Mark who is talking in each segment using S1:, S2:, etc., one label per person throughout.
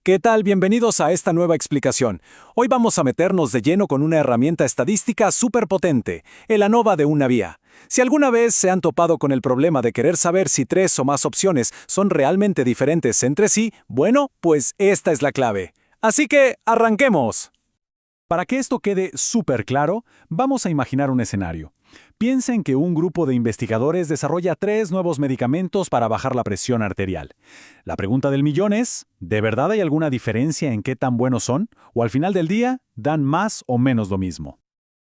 S1: ¿Qué tal? Bienvenidos a esta nueva explicación. Hoy vamos a meternos de lleno con una herramienta estadística súper potente, el ANOVA de una vía. Si alguna vez se han topado con el problema de querer saber si tres o más opciones son realmente diferentes entre sí, bueno, pues esta es la clave. Así que, ¡arranquemos! Para que esto quede súper claro, vamos a imaginar un escenario. Piensen que un grupo de investigadores desarrolla 3 nuevos medicamentos para bajar la presión arterial. La pregunta del millón es, ¿de verdad hay alguna diferencia en qué tan buenos son? ¿O al final del día, dan más o menos lo mismo?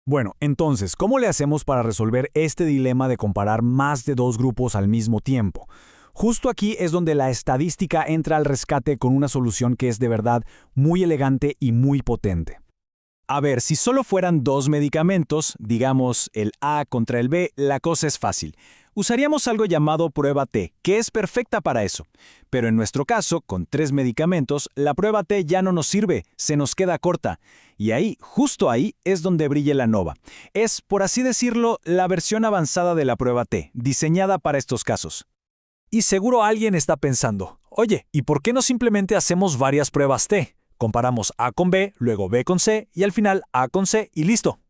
S2: Bueno, entonces, ¿cómo le hacemos para resolver este dilema de comparar más de dos grupos al mismo tiempo? Justo aquí es donde la estadística entra al rescate con una solución que es de verdad muy elegante y muy potente.
S1: A ver, si solo fueran 2 medicamentos, digamos el A contra el B, la cosa es fácil. Usaríamos algo llamado prueba T, que es perfecta para eso. Pero en nuestro caso, con 3 medicamentos, la prueba T ya no nos sirve, se nos queda corta. Y ahí, justo ahí, es donde brilla la ANOVA. Es, por así decirlo, la versión avanzada de la prueba T, diseñada para estos casos.
S2: Y seguro alguien está pensando, oye, ¿y por qué no simplemente hacemos varias pruebas T? Comparamos A con B, luego B con C y al final A con C y listo.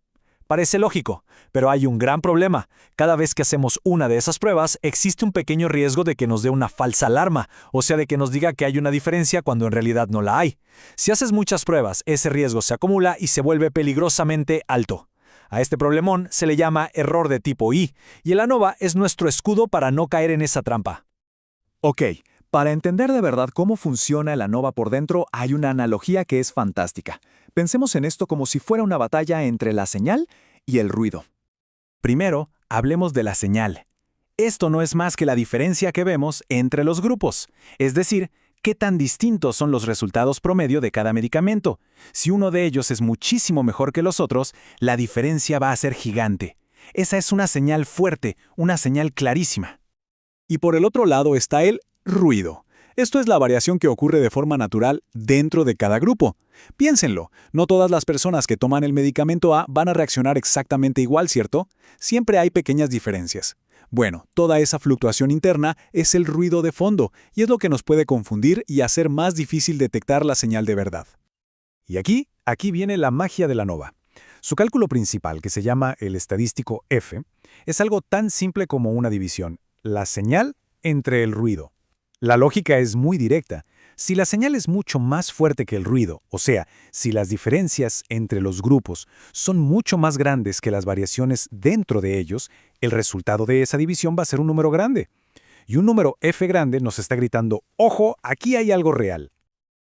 S2: Parece lógico, pero hay un gran problema. Cada vez que hacemos una de esas pruebas, existe un pequeño riesgo de que nos dé una falsa alarma, o sea, de que nos diga que hay una diferencia cuando en realidad no la hay. Si haces muchas pruebas, ese riesgo se acumula y se vuelve peligrosamente alto. A este problemón se le llama error de tipo I, y el ANOVA es nuestro escudo para no caer en esa trampa.
S3: Ok, para entender de verdad cómo funciona el ANOVA por dentro, hay una analogía que es fantástica. Pensemos en esto como si fuera una batalla entre la señal y el ruido.
S1: Primero, hablemos de la señal. Esto no es más que la diferencia que vemos entre los grupos, es decir, qué tan distintos son los resultados promedio de cada medicamento. Si uno de ellos es muchísimo mejor que los otros, la diferencia va a ser gigante. Esa es una señal fuerte, una señal clarísima. Y por el otro lado está el ruido. Esto es la variación que ocurre de forma natural dentro de cada grupo. Piénsenlo, no todas las personas que toman el medicamento A van a reaccionar exactamente igual, ¿cierto? Siempre hay pequeñas diferencias. Bueno, toda esa fluctuación interna es el ruido de fondo y es lo que nos puede confundir y hacer más difícil detectar la señal de verdad.
S2: Y aquí viene la magia de la ANOVA. Su cálculo principal, que se llama el estadístico F, es algo tan simple como una división, la señal entre el ruido. La lógica es muy directa. Si la señal es mucho más fuerte que el ruido, o sea, si las diferencias entre los grupos son mucho más grandes que las variaciones dentro de ellos, el resultado de esa división va a ser un número grande. Y un número F grande nos está gritando, ¡ojo, aquí hay algo real!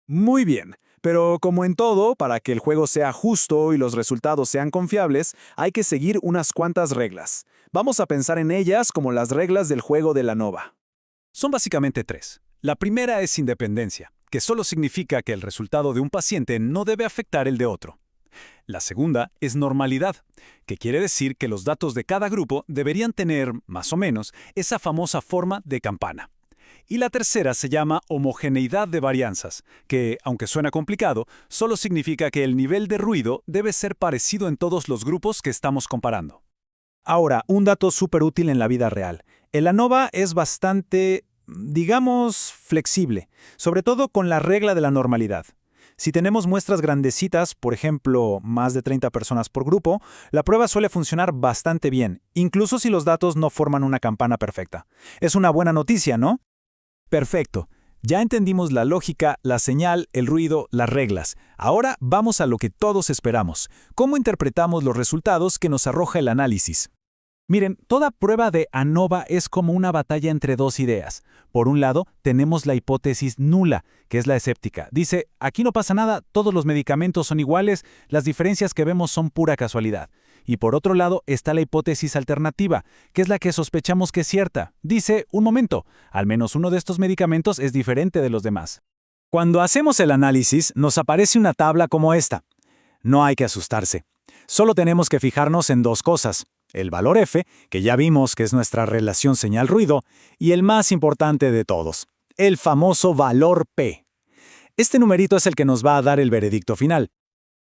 S3: Muy bien, pero como en todo, para que el juego sea justo y los resultados sean confiables, hay que seguir unas cuantas reglas. Vamos a pensar en ellas como las reglas del juego de la ANOVA.
S1: Son básicamente 3. La primera es independencia, que solo significa que el resultado de un paciente no debe afectar el de otro. La segunda es normalidad, que quiere decir que los datos de cada grupo deberían tener, más o menos, esa famosa forma de campana. Y la tercera se llama homogeneidad de varianzas, que, aunque suena complicado, solo significa que el nivel de ruido debe ser parecido en todos los grupos que estamos comparando.
S2: Ahora, un dato súper útil en la vida real. El ANOVA es bastante, digamos, flexible, sobre todo con la regla de la normalidad. Si tenemos muestras grandecitas, por ejemplo, más de 30 personas por grupo, la prueba suele funcionar bastante bien, incluso si los datos no forman una campana perfecta. Es una buena noticia, ¿no?
S1: Perfecto. Ya entendimos la lógica, la señal, el ruido, las reglas. Ahora vamos a lo que todos esperamos. ¿Cómo interpretamos los resultados que nos arroja el análisis? Miren, toda prueba de ANOVA es como una batalla entre dos ideas. Por un lado, tenemos la hipótesis nula, que es la escéptica. Dice, aquí no pasa nada, todos los medicamentos son iguales, las diferencias que vemos son pura casualidad. Y por otro lado está la hipótesis alternativa, que es la que sospechamos que es cierta. Dice, un momento, al menos uno de estos medicamentos es diferente de los demás.
S2: Cuando hacemos el análisis, nos aparece una tabla como esta. No hay que asustarse. Solo tenemos que fijarnos en dos cosas. El valor F, que ya vimos que es nuestra relación señal-ruido, y el más importante de todos, el famoso valor P. Este numerito es el que nos va a dar el veredicto final.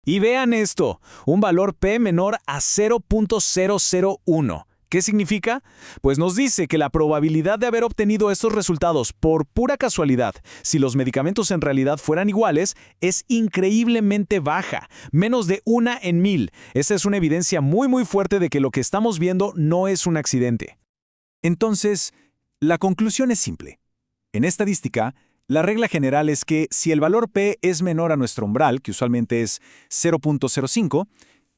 S1: Y vean esto, un valor P menor a 0.001. ¿Qué significa? Pues nos dice que la probabilidad de haber obtenido estos resultados por pura casualidad, si los medicamentos en realidad fueran iguales, es increíblemente baja, menos de 1 en 1000. Esa es una evidencia muy fuerte de que lo que estamos viendo no es un accidente. Entonces, la conclusión es simple. En estadística, la regla general es que si el valor P es menor a nuestro umbral, que usualmente es 0.05,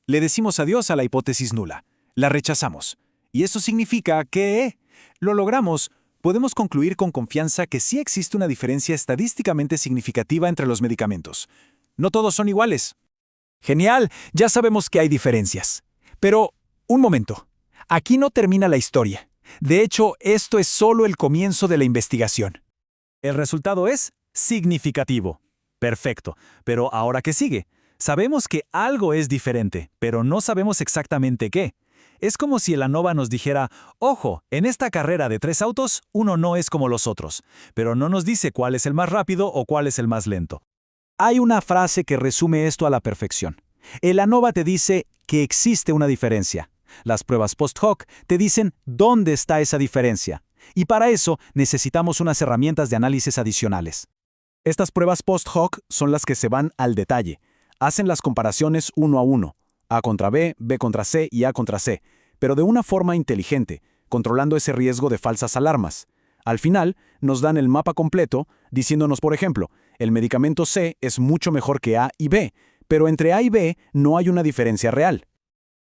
S1: le decimos adiós a la hipótesis nula. La rechazamos. Y eso significa que lo logramos. Podemos concluir con confianza que sí existe una diferencia estadísticamente significativa entre los medicamentos. No todos son iguales. Genial, ya sabemos que hay diferencias. Pero, un momento. Aquí no termina la historia. De hecho, esto es solo el comienzo de la investigación. El resultado es significativo. Perfecto. Pero ahora, ¿qué sigue? Sabemos que algo es diferente, pero no sabemos exactamente qué. Es como si el ANOVA nos dijera, ojo, en esta carrera de 3 autos, uno no es como los otros, pero no nos dice cuál es el más rápido o cuál es el más lento. Hay una frase que resume esto a la perfección. El ANOVA te dice que existe una diferencia. Las pruebas post-hoc te dicen dónde está esa diferencia. Y para eso necesitamos unas herramientas de análisis adicionales. Estas pruebas post-hoc son las que se van al detalle. Hacen las comparaciones uno a uno. A contra B, B contra C y A contra C, pero de una forma inteligente, controlando ese riesgo de falsas alarmas. Al final, nos dan el mapa completo, diciéndonos, por ejemplo, el medicamento C es mucho mejor que A y B, pero entre A y B no hay una diferencia real.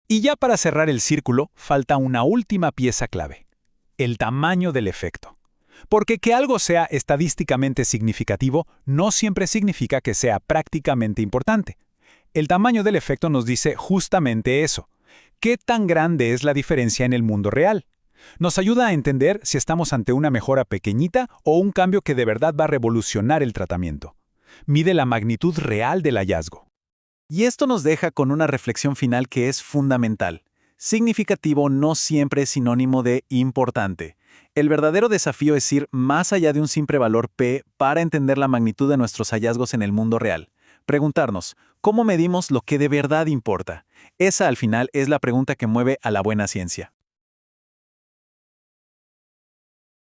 S1: Y ya para cerrar el círculo, falta una última pieza clave: el tamaño del efecto. Porque que algo sea estadísticamente significativo no siempre significa que sea prácticamente importante. El tamaño del efecto nos dice justamente eso. ¿Qué tan grande es la diferencia en el mundo real? Nos ayuda a entender si estamos ante una mejora pequeñita o un cambio que de verdad va a revolucionar el tratamiento. Mide la magnitud real del hallazgo. Y esto nos deja con una reflexión final que es fundamental. Significativo no siempre es sinónimo de importante. El verdadero desafío es ir más allá de un simple valor P para entender la magnitud de nuestros hallazgos en el mundo real. Preguntarnos, ¿cómo medimos lo que de verdad importa? Esa al final es la pregunta que mueve a la buena ciencia.